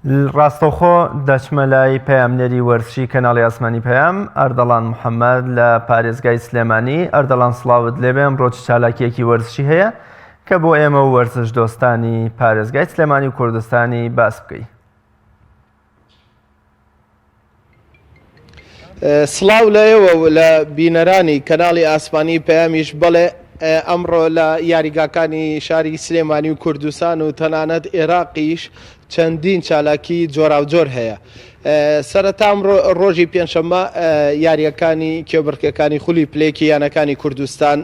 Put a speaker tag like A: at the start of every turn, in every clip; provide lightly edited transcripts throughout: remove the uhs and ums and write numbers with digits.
A: ڕاستەوخۆ دەچمە لای پەیامنێری وەرزشی کەناڵی ئاسمانی پەیام ئەردەڵان محەممەد لە پارێزگای سلێمانی. ئەردەڵان سڵاوت لێبێ ئەمڕۆ چالاکیەکی وەرزشی هەیە کە بۆ ئێمە و وەرزش دۆستانی پارێزگای سلێمانی و کوردستانی باس بکەیت.
B: سڵاو لەیەوە لە بینەرانی کەناڵی ئاسمانی پەیامیش بڵێ ئەمڕۆ لە یاریگاکانی شاری سلێمانی و کوردستان و تەنانەت عێراقیش چەندین چالاکی جۆراوجۆر هەیە. سەرەتام ڕۆژی پێنجشەممە یاریەکانی کێوبڕکەکانی خولی پلێکی یانەکانی کوردستان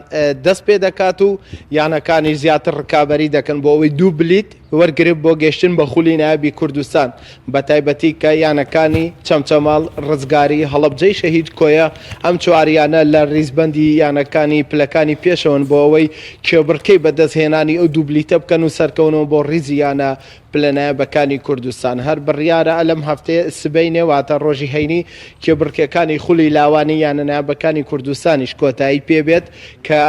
B: دەست پێ دەکات و یانەکانی زیاتر ڕکابەری دەکەن بۆ ئەوەی دوو بلیت وەرگرت بۆ گەشتن بە خولی نایابی کوردستان، بە تایبەتی کە یانەکانی چەمچەماڵ ڕزگاری هەڵەبجەی شەهید کۆیە ئەم چواریانە لە ڕیزبەندی یانەکانی پلەکانی پێشەوەن بۆ ئەوەی کێوبڕکەی بەدەستهێنانی ئەو دوو بلیتە بکەن و سەرکەونەوە بۆ ڕیزی یانە پلەنایەبەکانی کوردستان. هەر بڕیارە لەم هەفتەیە سبەینێ واتە ڕۆژی هەینی کێوبڕکەکانی خولی لاوانی یانە نایابەکانی کوردستانیش کۆتایی پێبێت کە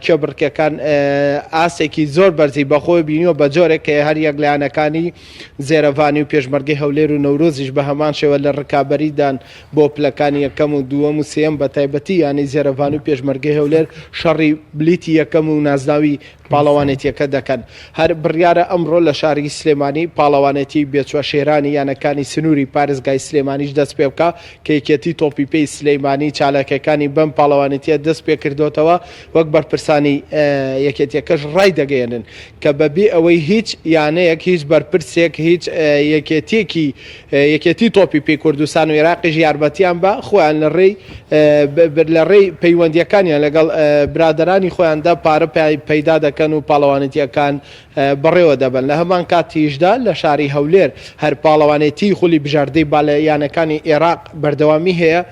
B: کێوبڕکەکان ئاسێکی زۆر بەرزی بەخۆی بینیوە بە جۆرێک کە هەر یەک لایەنەکانی زێرەڤانی و پێشمەرگەی هەولێر و نەورۆزیش بە هەمان شێوە لە ڕکابەریدان بۆ پلەکانی یەکەم و دووەم و سێم بە تایبەتی ینی زێرەڤان و پێشمەرگەی هەولێر شەڕی بلیتی یەکەم و نازناوی پاڵەوانێتیەکە دەکەن. هەر بڕیارە ئەمڕۆ لە شاری سلێمانی پاڵەوانێتی بێچوە شێرانی یانەکانی سنووری پارێزگای سلێمانیش دەست پێ بکە کە یەکێتی تۆپی پێی سلەیمانی چالاکەکانی بەم پاڵەوانێتیە دەست پێ کردوتەوە وەک بەرپرسانی یەکێتیەکەش ڕای دەگەێنن کە بەبێ ئەوەی هیچ یانەیەک هیچ بەرپرسێک هیچ یەکێتی تۆپی پێی کوردستان و عێراقیش یارمەتیان بە خۆیان لە ڕێی پەیوەندیەکانیان لەگەڵ برادرانی خۆیاندا پارە پەیدا دەکەن و پاڵەوانێتیەکان بەڕێوە دەبن. لە هەمان کاتیشدا لە شاری هەولێر هەر پاڵەوانێتی خولی بژاردەی بالایانەکانی عێراق بەردەوامی هەیە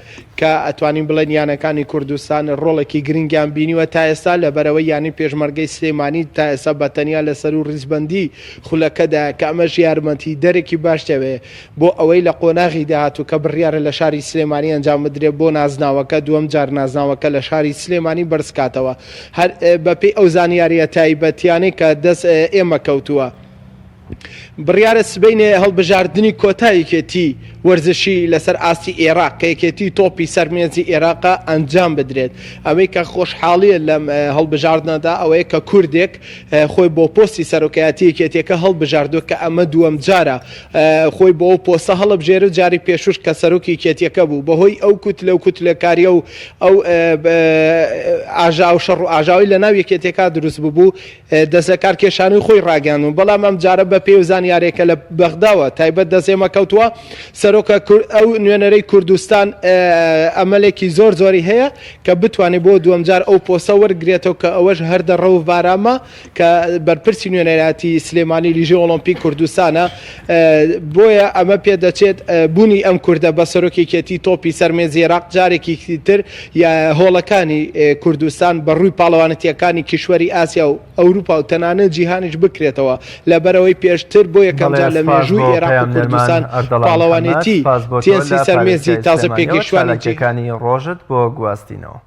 B: کە ئەتوانین بڵێن یانەکانی کوردستان ڕۆڵێکی گرنگیان بینیوە تا ئێستا لەبەرەوەی یانی پێشمەرگەی سلێمانی تا ئێستا بەتەنیا لەسەر و ڕیزبەندی خولەکەدا کە ئەمەش یارمەتی دەرێکی باش دەوێت بۆ ئەوەی لە قۆناغی داهاتوو کە بڕیارە لە شاری سلێمانی ئەنجام بدرێت بۆ نازناوەکە دووەم جار نازناوەکە لە شاری سلێمانی بەرزکاتەوە هەر بەپێی ئەو زانیاریە تایبەتیانەی کە دەست ئێمە کەوتووە. بڕیارە سبەینێ هەڵبژاردننی کۆتاییکێتی وەرزشی لەسەر ئاستی عێراق کە یەکێتی تۆپی سەرمێزی عێراقا ئەنجام بدرێت. ئەوەی کە خۆشحاڵیە لەم هەڵبژاردنەدا ئەوەیە کە کوردێک خۆی بۆ پۆستی سەرۆکایەتی یەکێتیەکە هەڵبژاردووە کە ئەمە دووەم جارە خۆی بۆ ئەو پۆستە هەڵبژێرە جاری پێشوش کە سەرۆکی یەکێتیەکە بوو بەهۆی ئەو کوتلە و کوتلەکاریە و ئەو ئاژا و شەڕ و ئاژاوی لە ناو یەکێتیەکە دروست بوو دەستەکار کێشانەی خۆی ڕاگەاندون. بەڵام ئەم جارە بە پێی زانیارێکە لە بەغداوە تایبەت دەستێمە کەوتووە سەرۆکە ئەو نوێنەرەی کوردستان ئەمەلێکی زۆر زۆری هەیە کە بتوانێت بۆ دووەم جار ئەو پۆستە وەرگێتەوە کە ئەوەش هەردە ڕەو بارامە کە بەرپرسی نوێنەراتی سلێمانی لیژی ئۆلۆمپیک کوردستانە. بۆیە ئەمە پێدەچێت بوونی ئەم کوردە بە سەرۆکێتی تۆپی سەرمێزی عێراق جارێکی تر یا هۆڵەکانی کوردستان بە ڕووی پاڵەوانەتیەکانی کیشوەری ئاسیا و ئەوروپا و تەنانەت جیهانیش بکرێتەوە لەبەرەوەی پێشتر بۆ یەکەم جار لە مێژووی عێراق و کوردستان پاڵەوانێتی تێسی سەرمێزی تازە پێگەیشتوانی
A: ڕۆژت بۆ گواستینەوە.